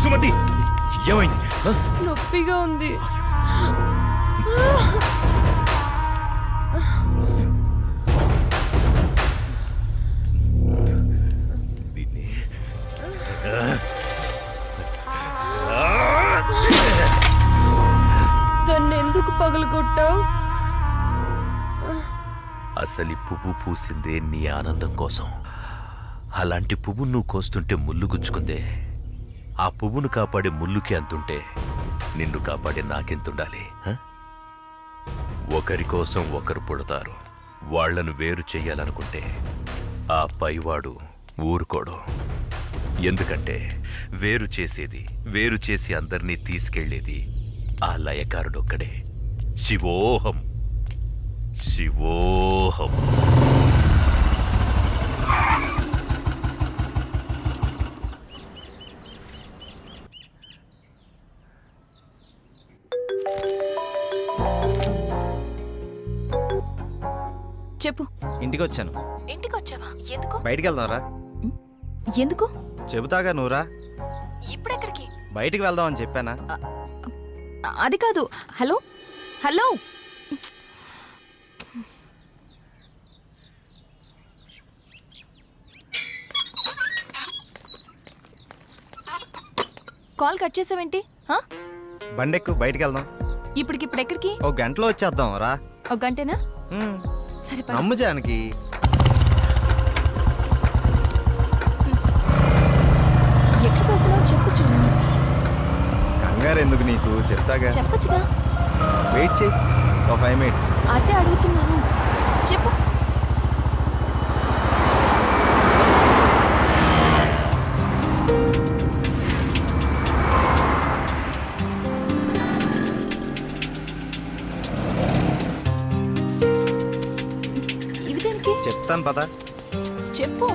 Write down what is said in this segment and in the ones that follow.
సుమతి ఏమైంది? నొప్పిగా ఉంది. దాన్ని ఎందుకు పగలగొట్టావు? అసలు పువ్వు పూసిందే నీ ఆనందం కోసం. అలాంటి పువ్వు నువ్వు కోస్తుంటే ముళ్ళు గుచ్చుకుందే. ఆ పువ్వును కాపాడే ముళ్ళుకి అంతుంటే నిన్ను కాపాడే నాకెంతుండాలి? ఒకరి కోసం ఒకరు పుడతారు. వాళ్లను వేరు చెయ్యాలనుకుంటే ఆ పైవాడు ఊరుకోడు. ఎందుకంటే వేరు చేసి అందరినీ తీసుకెళ్లేది ఆ లయకారుడొక్కడే. శివోహం శివోహం. చెప్పు. ఇంటికి వచ్చాను. ఇంటికి వచ్చావా? ఎందుకు? బయటికి వెళ్దాంరా. ఎందుకు? చెబుతాగా నువ్వురా. ఇప్పుడెక్కడికి? బయటికి వెళ్దామని చెప్పానా? అది కాదు. హలో హలో, కాల్ కట్ చేసావేంటి? బండెక్కు, బయటికి వెళ్దాం. ఇప్పటికిప్పుడు ఎక్కడికి? ఒక గంటలో వచ్చేద్దాం రా. ఒక గంటేనా? సరే పద. నమ్ము జానకి. ఎక్కడికి వెళ్తున్నావు చెప్పు శ్రీరామ్. కంగారు ఎందుకు నీకు, చెప్తాగా. చెప్పచ్చుగా. వెయిట్ చేయి ఒక 5 minutes. అదే అడుగుతున్నాను, చెప్పు. ఇవి దేనికి? చెప్తాను పద. చెప్పు.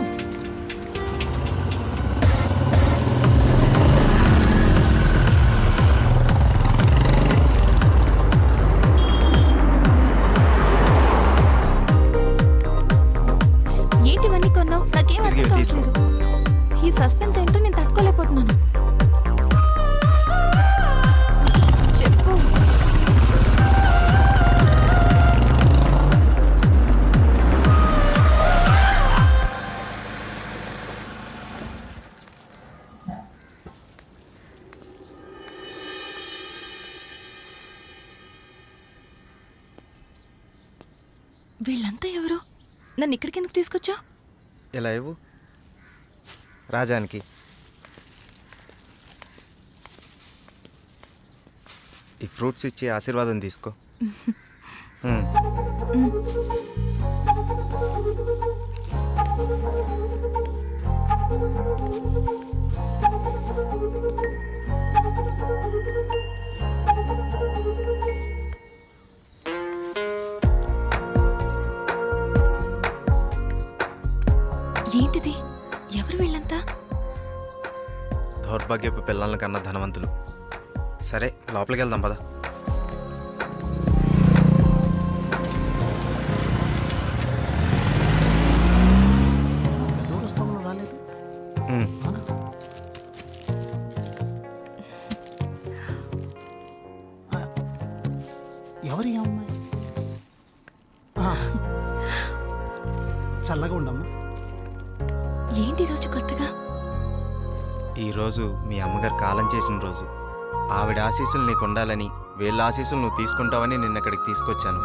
ఏంటివన్నీ కొన్నావు? నాకేం అర్థం కావట్లేదు. ఈ సస్పెన్స్ ఏంటో నేను తట్టుకోలేకపోతున్నాను. చెప్పు. వీళ్ళంతా ఎవరు? నన్ను ఇక్కడికి ఎందుకు తీసుకొచ్చా? ఇలా ఇవ్వు రాజానికి. ఈ ఫ్రూట్స్ ఇచ్చి ఆశీర్వాదం తీసుకో. ఏంటిది? ఎవరు వీళ్ళంతా? దౌర్భాగ్యపు పిల్లల కన్నా ధనవంతులు. సరే లోపలికి వెళ్దాం పద. ఎవరి అమ్మాయి? చల్లగా ఉండమ్మా. ఏంటి రోజు కొత్తగా? ఈరోజు మీ అమ్మగారు కాలం చేసిన రోజు. ఆవిడ ఆశీస్సులు నీకు ఉండాలని, వీళ్ళ ఆశీస్సులు నువ్వు తీసుకుంటావని నిన్న ఇక్కడికి తీసుకొచ్చాను.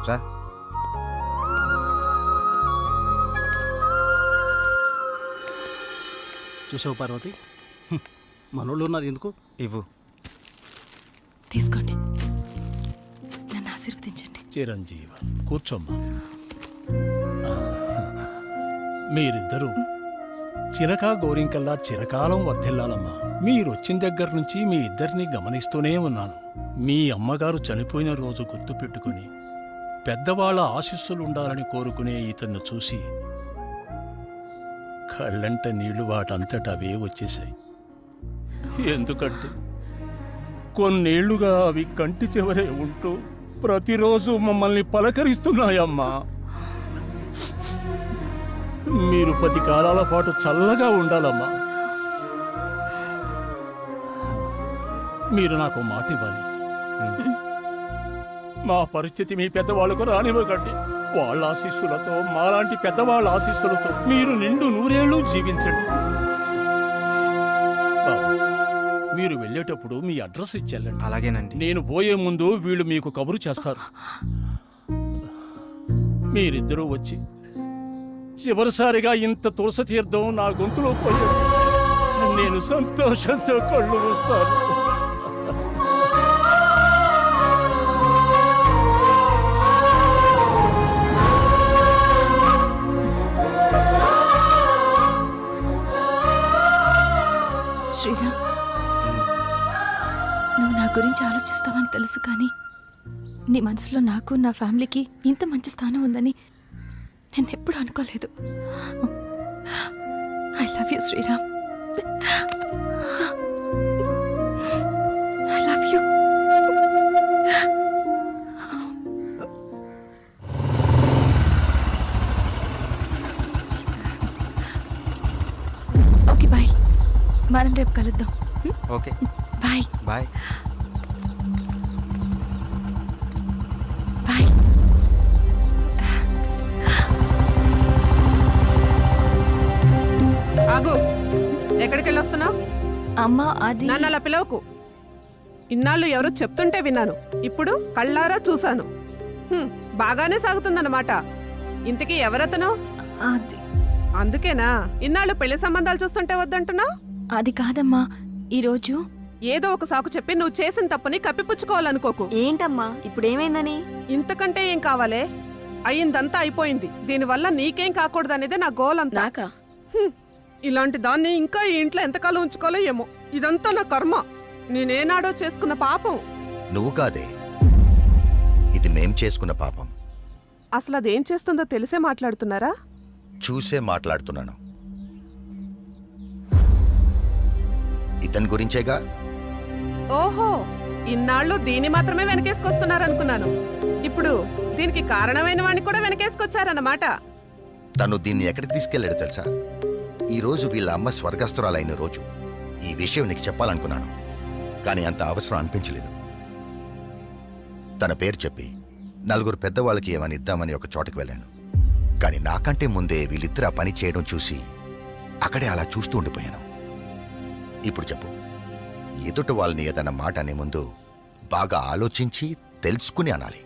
రా. చూసావు పార్వతి, మనోళ్ళు ఉన్నారు ఎందుకు? ఇవ్వు. తీసుకోండి, నన్ను ఆశీర్వదించండి. చిరంజీవ కూర్చోమ్మా. మీరిద్దరూ చిలకా గోరింకల్లా చిరకాలం వర్ధిల్లాలమ్మా. మీరొచ్చిన దగ్గర నుంచి మీ ఇద్దరిని గమనిస్తూనే ఉన్నాను. మీ అమ్మగారు చనిపోయిన రోజు గుర్తుపెట్టుకుని పెద్దవాళ్ల ఆశీస్సులుండాలని కోరుకునే ఇతన్ని చూసి కళ్ళంట నీళ్లు వాటంతట అవే వచ్చేశాయి. ఎందుకంటే కొన్నేళ్లుగా అవి కంటి చివరే ఉంటూ ప్రతిరోజు మమ్మల్ని పలకరిస్తున్నాయమ్మా. మీరు 10 కాలాల పాటు చల్లగా ఉండాలమ్మా. మీరు నాకు మాట ఇవ్వాలి. మా పరిస్థితి మీ పెద్దవాళ్ళకు రానివ్వకండి. వాళ్ళ ఆశీస్సులతో, మాలాంటి పెద్దవాళ్ళ ఆశీస్సులతో మీరు నిండు 100 ఏళ్ళు జీవించండి. బాబు, మీరు వెళ్ళేటప్పుడు మీ అడ్రస్ ఇచ్చెళ్ళండి. అలాగేనండి. నేను పోయే ముందు వీళ్ళు మీకు కబురు చేస్తారు. మీరిద్దరూ వచ్చి చివరిసారిగా ఇంత తులసి తీర్థం నా గొంతులో పోయాడు. నేను సంతోషంతో కళ్ళు మూస్తాను. శ్రీరామ్, నువ్వు నా గురించి ఆలోచిస్తావని తెలుసు, కానీ నీ మనసులో నాకు, నా ఫ్యామిలీకి ఇంత మంచి స్థానం ఉందని నేను ఎప్పుడు అనుకోలేదు. I love you Sriram. I love you. Okay bye, మనం రేపు కలుద్దాం. Okay bye bye. బాయ్. ఆగు, ఎక్కడికి వెళ్ళొస్తున్నావు? అమ్మా, అది నన్ను అలా పిలవకు. ఇన్నాళ్ళు ఎవరో చెప్తుంటే విన్నాను, ఇప్పుడు కళ్ళారా చూశాను. బాగానే సాగుతుందన్నమాట. ఇంతకీ ఎవరతను? అది అందుకేనా ఇన్నాళ్ళు పెళ్లి సంబంధాలు చూస్తుంటే వద్దంటున్నా? అది కాదమ్మా, ఈరోజు ఏదో ఒక సాకు చెప్పి నువ్వు చేసిన తప్పుని కప్పిపుచ్చుకోవాలనుకోకు. ఏంటమ్మా ఇప్పుడు ఏమైందని? ఇంతకంటే ఏం కావాలే? అయ్యిందంతా అయిపోయింది. దీనివల్ల నీకేం కాకూడదనేదే నా గోల్ అంతా. నాకా? ఇలాంటి దాన్ని ఇంకా ఈ ఇంట్లో ఎంతకాలం ఉంచుకోలే ఏమో. ఇదంతా నా కర్మ. నేనేనాడో చేసుకున్న పాపం. నువ్వు కాదే, ఇది మేం చేసుకున్న పాపం. అసలు అదేం చేస్తుందో తెలిసే మాట్లాడుతున్నారా? చూసే మాట్లాడుతున్నాను. ఇతని గురించేగా. ఓహో, ఇన్నాళ్ళు దీన్ని మాత్రమే వెనకేసుకొస్తున్నారనుకున్నాను. ఇప్పుడు దీనికి కారణమైన వాడిని కూడా వెనకేసుకొచ్చారన్నమాట. తను దీన్ని ఎక్కడికి తీసుకెళ్లాడో తెలుసా? ఈ రోజు వీళ్ళ అమ్మ స్వర్గస్థురాలైన రోజు. ఈ విషయం నీకు చెప్పాలనుకున్నాను, కానీ అంత అవసరం అనిపించలేదు. తన పేరు చెప్పి 4 పెద్దవాళ్ళకి ఏమని ఇద్దామని ఒక చోటకి వెళ్ళాను. కానీ నాకంటే ముందే వీళ్ళిద్దరు ఆ పని చేయడం చూసి అక్కడే అలా చూస్తూ ఉండిపోయాను. ఇప్పుడు చెప్పు, ఎదుట వాళ్ళని ఏదన్నా మాట అనే ముందు బాగా ఆలోచించి తెలుసుకుని అనాలి.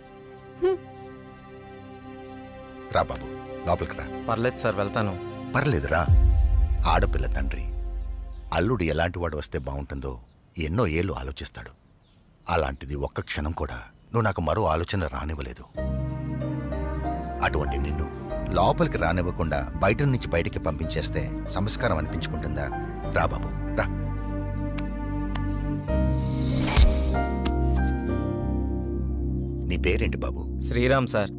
రా బాబు, లోపలికి రా. పర్లేదు సార్, వెళ్తాను. పర్లేదురా. ఆడపిల్ల తండ్రి, అల్లుడు ఎలాంటి వాడు వస్తే బాగుంటుందో ఎన్నో ఏళ్ళు ఆలోచిస్తాడు. అలాంటిది ఒక్క క్షణం కూడా నువ్వు నాకు మరో ఆలోచన రానివ్వలేదు. అటువంటి నిన్ను లోపలికి రానివ్వకుండా బయట నుంచి బయటికి పంపించేస్తే సంస్కారం అనిపించుకుంటుందా? రా బాబు, రా. నీ పేరేంటి బాబు? శ్రీరామ్ సార్.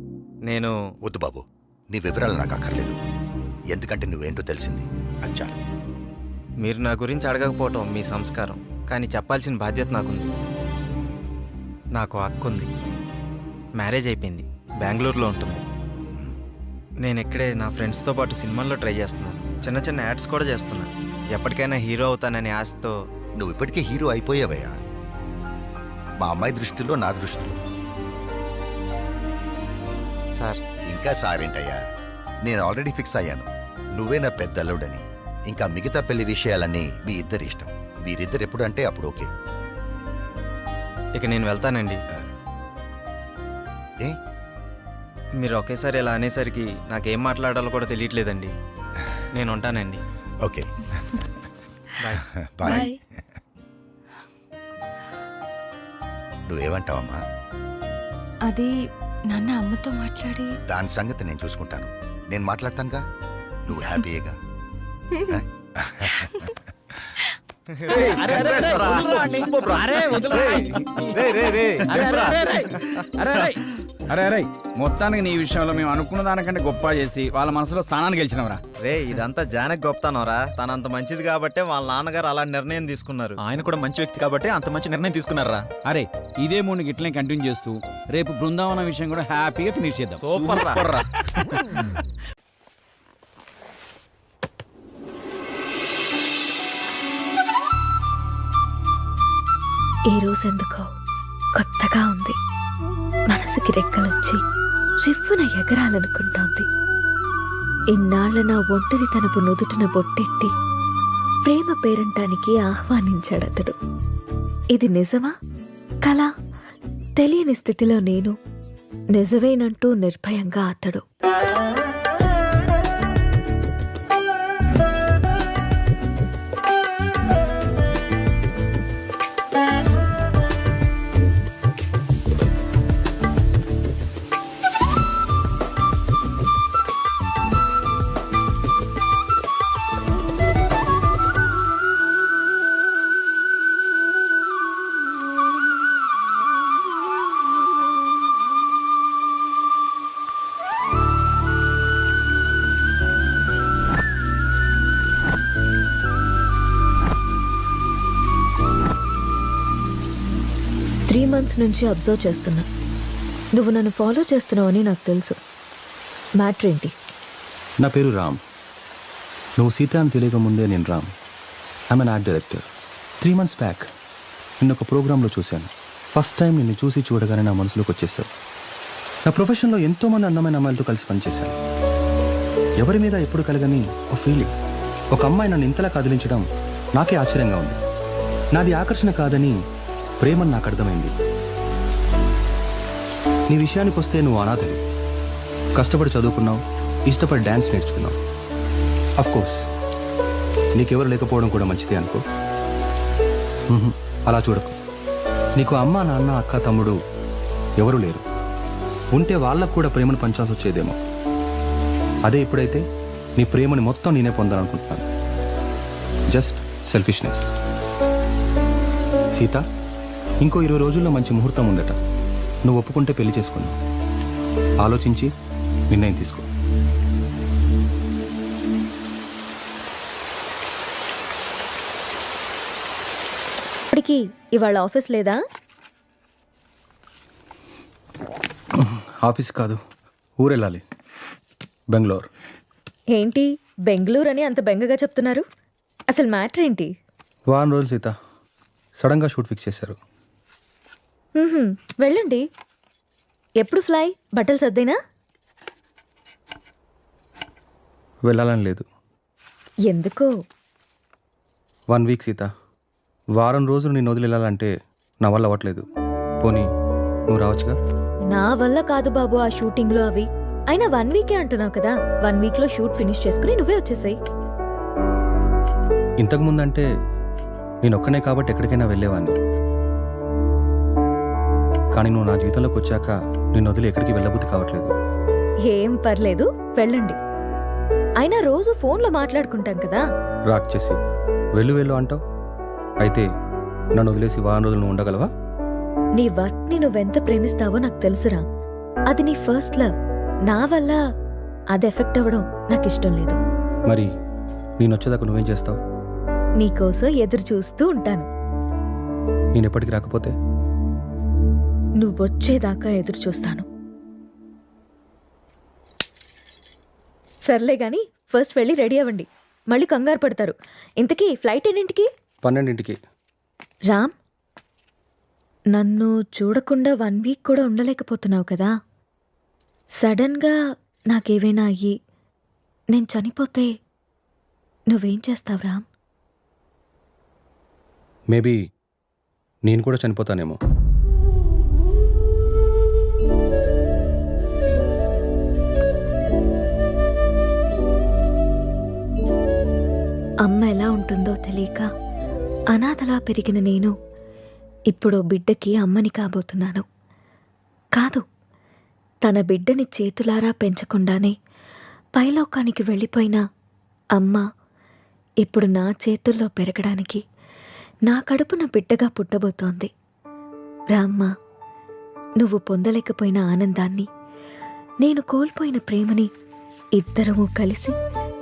నేను వద్దు బాబు, నీ వివరాలు నాకు అక్కర్లేదు. ఎందుకంటే నువ్వేంటో తెలిసింది, అచ్చా. మీరు నా గురించి అడగకపోవటం మీ సంస్కారం, కానీ చెప్పాల్సిన బాధ్యత నాకుంది. నాకు అక్కుంది, మ్యారేజ్ అయిపోయింది, బెంగళూరులో ఉంటుంది. నేను ఇక్కడే నా ఫ్రెండ్స్తో పాటు సినిమాల్లో ట్రై చేస్తున్నాను. చిన్న చిన్న యాడ్స్ కూడా చేస్తున్నాను. ఎప్పటికైనా హీరో అవుతాననే ఆశతో. నువ్వు ఇప్పటికే హీరో అయిపోయావయ్యా. మా అమ్మాయి దృష్టిలో, నా దృష్టిలో. సార్, ఇంకా సారేంటయ్యా, నేను ఆల్రెడీ ఫిక్స్ అయ్యాను. నువ్వే నా పెద్ద అల్లుడని. ఇంకా మిగతా పెళ్లి విషయాలన్నీ మీ ఇద్దరి ఇష్టం. మీరిద్దరు ఎప్పుడు అంటే అప్పుడు ఓకే. ఇక నేను వెళ్తానండి. ఏ? మీరు ఒకేసారి ఇలా అనేసరికి నాకేం మాట్లాడాలో కూడా తెలియట్లేదండి. నేను ఉంటానండి. Okay, bye. బాయ్. బాయ్. నువ్వేమంటావమ్మా? అది నాన్న అమ్మతో మాట్లాడి దాని సంగతి నేను చూసుకుంటాను. నేను మాట్లాడతానుగా, నువ్వు హ్యాపీయేగా. అరే మొత్తానికి నీ విషయంలో మేము అనుకున్న దానికంటే గొప్ప చేసి వాళ్ళ మనసులో స్థానాన్ని గెలిచినవరా. రే, ఇదంతా జానకి గొప్పతనరా. తనంత మంచిది కాబట్టే వాళ్ళ నాన్నగారు అలాంటి నిర్ణయం తీసుకున్నారు. ఆయన కూడా మంచి వ్యక్తి కాబట్టి అంత మంచి నిర్ణయం తీసుకున్నారా. అరే, ఇదే మూడు ఇట్లనే కంటిన్యూ చేస్తూ రేపు బృందావనం విషయం కూడా హ్యాపీగా ఫినిష్ చేద్దాం. సూపర్ రా. ఈ రోజు ఎందుకో కొత్తగా ఉంది. మనసుకి రెక్కలొచ్చి రివ్వున ఎగరాలనుకుంటోంది. ఇన్నాళ్ల నా ఒంటరితనపు నుదుటిన బొట్టెట్టి ప్రేమ పేరంటానికి ఆహ్వానించాడతడు. ఇది నిజమా కళ తెలియని స్థితిలో నేను, నిజమేనంటూ నిర్భయంగా అతడు. months నుంచి అబ్జర్వ్ చేస్తున్నా. నువ్వు నన్ను ఫాలో చేస్తున్నావని నాకు తెలుసు. మ్యాటర్ ఏంటి? నా పేరు రామ్. నువ్వు సీత అని తెలియకముందే నేను Ram. I'm an art director. 3 months back నిన్ను ఒక ప్రోగ్రాంలో చూశాను. ఫస్ట్ టైం నిన్ను చూసి చూడగానే నా మనసులోకి వచ్చేసావు. నా ప్రొఫెషన్లో ఎంతోమంది అందమైన అమ్మాయిలతో కలిసి పనిచేశాను. ఎవరి మీద ఎప్పుడు కలగని ఒక ఫీలింగ్. ఒక అమ్మాయి నన్ను ఇంతలా కదిలించడం నాకే ఆశ్చర్యంగా ఉంది. నాది ఆకర్షణ కాదని ప్రేమని నాకు అర్థమైంది. నీ విషయానికి వస్తే నువ్వు అనాథవి. కష్టపడి చదువుకున్నావు, ఇష్టపడి డ్యాన్స్ నేర్చుకున్నావు. అఫ్కోర్స్ నీకెవరు లేకపోవడం కూడా మంచిదే అనుకో. అలా చూడకు. నీకు అమ్మ, నాన్న, అక్క, తమ్ముడు ఎవరూ లేరు. ఉంటే వాళ్ళకు కూడా ప్రేమను పంచాల్సి వచ్చేదేమో. అదే ఇప్పుడైతే నీ ప్రేమని మొత్తం నేనే పొందాలనుకుంటున్నాను. Just selfishness. సీత, ఇంకో 20 రోజుల్లో మంచి ముహూర్తం ఉందట. నువ్వు ఒప్పుకుంటే పెళ్లి చేసుకున్నావు. ఆలోచించి నిర్ణయం తీసుకో. ఇప్పటికి ఇవాళ ఆఫీస్ లేదా? ఆఫీస్ కాదు, ఊరెళ్ళాలి. బెంగళూరు. ఏంటి బెంగళూరు అని అంత బెంగగా చెప్తున్నారు? అసలు మ్యాటర్ ఏంటి? వారం రోజులు సీత, సడన్గా షూట్ ఫిక్స్ చేశారు. వెళ్ళండి. ఎప్పుడు ఫ్లై? బట్టలు సర్దేనా? వెళ్ళాలని లేదు. ఎందుకో? 1 week సీత. వారం రోజులు నేను వదిలి వెళ్ళాలంటే నా వల్ల అవ్వట్లేదు. పోనీ నువ్వు రావచ్చుగా? నా వల్ల కాదు బాబు ఆ షూటింగ్లో అవి. అయినా 1 week అంటున్నావు కదా. 1 weekలో షూట్ ఫినిష్ చేసుకుని నువ్వే వచ్చేసాయి. ఇంతకుముందంటే నేను ఒక్కనే కాబట్టి ఎక్కడికైనా వెళ్ళేవాడిని. కానీ నువ్వు నా జీవితంలోకి వచ్చాక నేను వదిలి ఎక్కడికి వెళ్ళబుద్ధి కావట్లేదు. ఏం పర్లేదు, వెళ్ళండి. అయినా రోజు ఫోన్లో మాట్లాడుకుంటాం కదా. రాక్ చేసి వెళ్ళు అంటావు. అయితే నన్ను వదిలేసి వారం రోజులు నువ్వు ఉండగలవా? నీ వర్క్ని నువ్వెంత ప్రేమిస్తావో నాకు తెలుసురా. అది నీ ఫస్ట్ లవ్. నా వల్ల అది ఎఫెక్ట్ అవ్వడం నాకు ఇష్టం లేదు. మరి నేను వచ్చేదాకా నువ్వేం చేస్తావు? నీకోసం ఎదురు చూస్తూ ఉంటాను. నేను ఎప్పటికి రాకపోతే? నువ్వొచ్చేదాకా ఎదురు చూస్తాను. సర్లే గాని ఫస్ట్ వెళ్ళి రెడీ అవ్వండి. మళ్ళీ కంగారు పడతారు. ఇంతకీ ఫ్లైట్ ఎన్నింటికి? 12ంటికి. రామ్, నన్ను చూడకుండా 1 week కూడా ఉండలేకపోతున్నావు కదా. సడన్గా నాకేవైనా అయ్యి నేను చనిపోతే నువ్వేం చేస్తావు రామ్? మేబీ నేను కూడా చనిపోతానేమో. అమ్మ ఎలా ఉంటుందో తెలియక అనాథలా పెరిగిన నేను ఇప్పుడు బిడ్డకి అమ్మని కాబోతున్నాను. కాదు, తన బిడ్డని చేతులారా పెంచకుండానే పైలోకానికి వెళ్ళిపోయిన అమ్మ ఇప్పుడు నా చేతుల్లో పెరగడానికి నా కడుపున బిడ్డగా పుట్టబోతోంది. రామ్మ, నువ్వు పొందలేకపోయిన ఆనందాన్ని, నేను కోల్పోయిన ప్రేమని ఇద్దరము కలిసి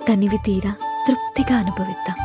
తనివి తీరా తృప్తిగా అనుభవిద్దాం.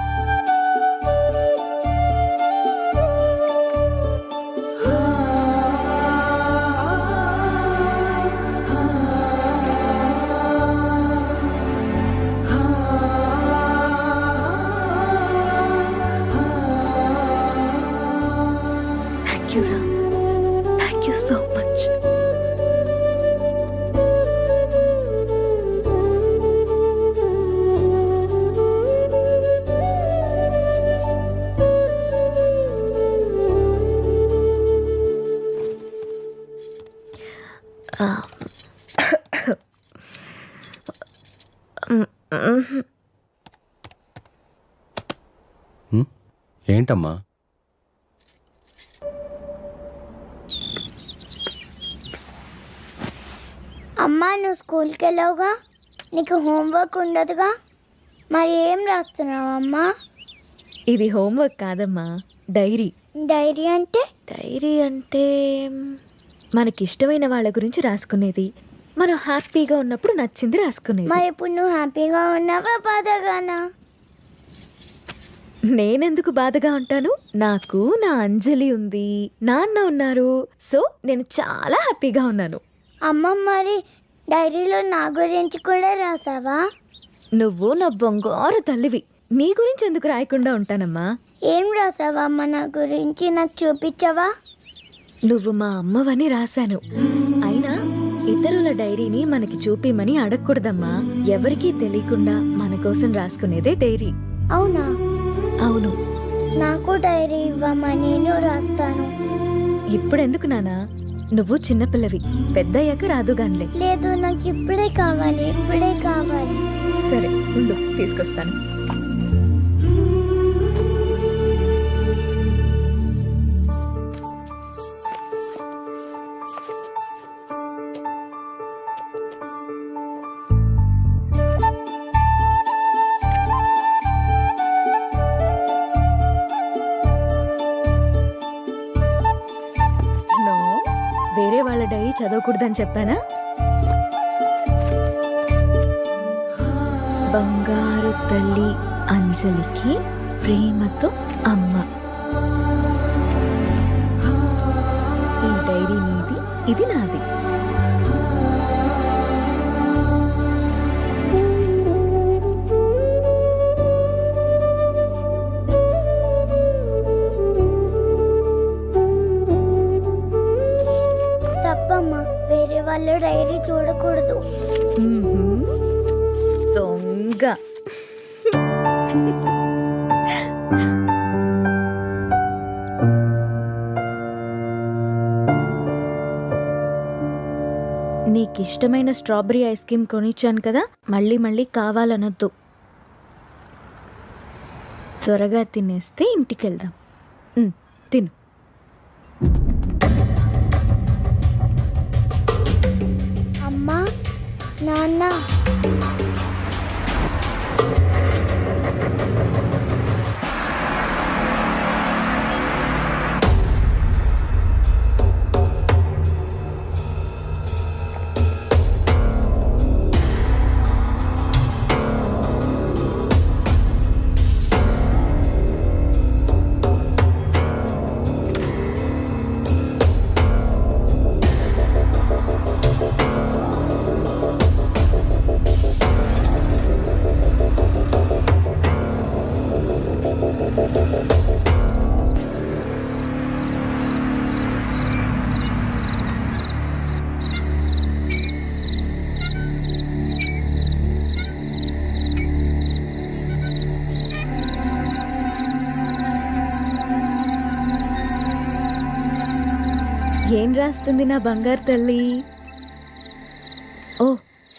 ఏంటమ్మా? అమ్మా నువ్వు స్కూల్కి వెళ్ళావుగా, నీకు హోంవర్క్ ఉండదుగా, మరి ఏం రాస్తున్నావు అమ్మా? ఇది హోంవర్క్ కాదమ్మా, డైరీ. డైరీ అంటే? డైరీ అంటే మనకిష్టమైన వాళ్ళ గురించి రాసుకునేది, మనం హ్యాపీగా ఉన్నప్పుడు నచ్చింది రాసుకునేది. మరి ఇప్పుడు నువ్వు హ్యాపీగా ఉన్నావా బాధగానా? నేనెందుకు బాధగా ఉంటాను? నాకు నా అంజలి ఉంది, నాన్న ఉన్నారు, సో నేను చాలా హ్యాపీగా ఉన్నాను. అమ్మ మరి డైరీలో నా గురించి కూడా రాసావా? నువ్వు నా బంగారు తల్లివి, నీ గురించి ఎందుకు రాయకుండా ఉంటానమ్మా? ఏం రాసావా అమ్మ నా గురించి, నాకు చూపించవా? నువ్వు మా అమ్మవని రాశాను. అయినా ఇతరుల డైరీని మనకి చూపిమని అడగకూడదమ్మా. ఎవరికీ తెలియకుండా మన కోసం రాసుకునేదే డైరీ. అవునా? అవును. నాకు డైరీ ఇవ్వమ్మా, నేను రాస్తాను. ఇప్పుడెందుకు నానా? నువ్వు చిన్నపిల్లవి, పెద్దయ్యాక రాదుగాన్లే. లేదు, నాకు ఇప్పుడే కావాలి, ఇప్పుడే కావాలి. సరే ఉండు, తీసుకొస్తాను. వేరే వాళ్ళ డైరీ చదవకూడదని చెప్పానా? బంగారు తల్లి అంజలికి ప్రేమతో అమ్మ. ఈ డైరీ నీది, ఇది నాది. తప్పమ్మా, వేరే వాళ్ళ డైరీ చూడకూడదు. దొంగ. నీకిష్టమైన స్ట్రాబెరీ ఐస్ క్రీమ్ కొనిచ్చాను కదా, మళ్ళీ మళ్ళీ కావాలనొద్దు. త్వరగా తినేస్తే ఇంటికెళ్దాం. తిను. అమ్మా, నాన్న, ఏం రాస్తుంది నా బంగారు తల్లి? ఓ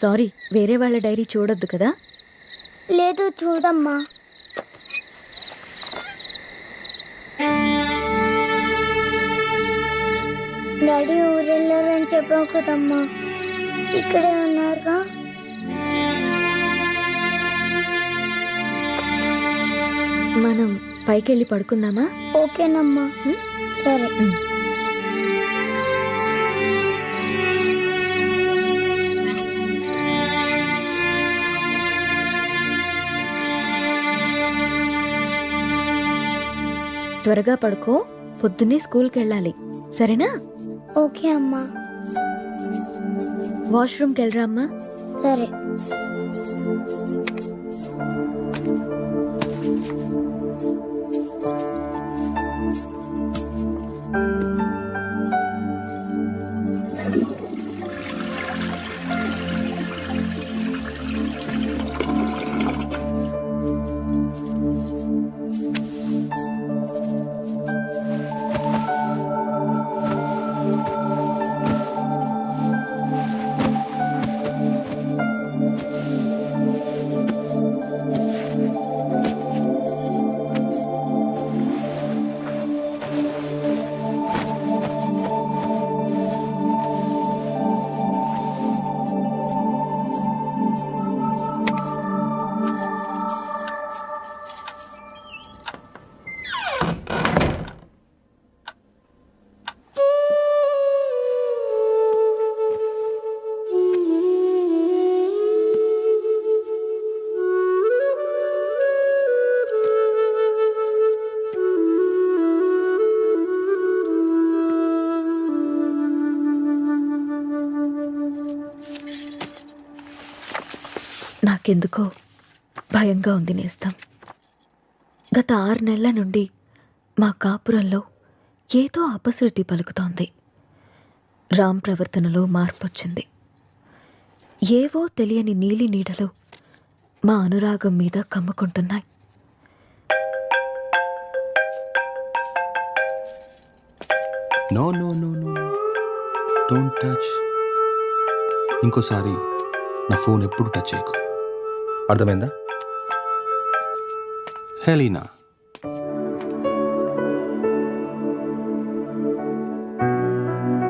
సారీ, వేరే వాళ్ళ డైరీ చూడొద్దు కదా. లేదు చూడమ్మా. డాడీ ఊరెళ్ళారని చెప్పావు కదమ్మా, ఇక్కడే ఉన్నారుగా. మనం పైకెళ్ళి పడుకుందామా? ఓకేనమ్మా. సరే. త్వరగా పడుకో, పొద్దున్నే స్కూల్కి వెళ్ళాలి, సరేనా? ఓకే అమ్మా. వాష్రూమ్కి వెళ్ళరా అమ్మా. సరే. నాకెందుకో భయంగా ఉంది నేస్తం. గత 6 నెలల నుండి మా కాపురంలో ఏదో అపశృతి పలుకుతోంది. రామ్ ప్రవర్తనలో మార్పొచ్చింది. ఏవో తెలియని నీలి నీడలు మా అనురాగం మీద కమ్ముకుంటున్నాయి. No no no no don't touch. ఇంకోసారి నా ఫోన్ ఎప్పుడు టచ్ చేయకు, అర్థమైందా? హెలీనా,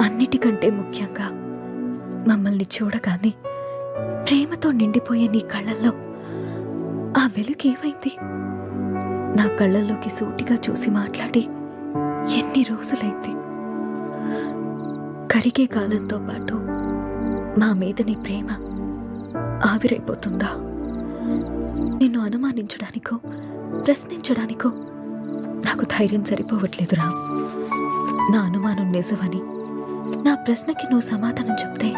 అన్నిటికంటే ముఖ్యంగా మమ్మల్ని చూడగానే ప్రేమతో నిండిపోయే నీ కళ్ళల్లో ఆ వెలుగు ఏమైంది? నా కళ్ళల్లోకి సూటిగా చూసి మాట్లాడి ఎన్ని రోజులైంది? కరిగే కాలంతో పాటు మా మీద నీ ప్రేమ ఆవిరైపోతుందా? నిన్ను అనుమానించడానికో ప్రశ్నించడానికో నాకు ధైర్యం సరిపోవట్లేదురా. నా అనుమానం నిజమని, నా ప్రశ్నకి నువ్వు సమాధానం చెప్తే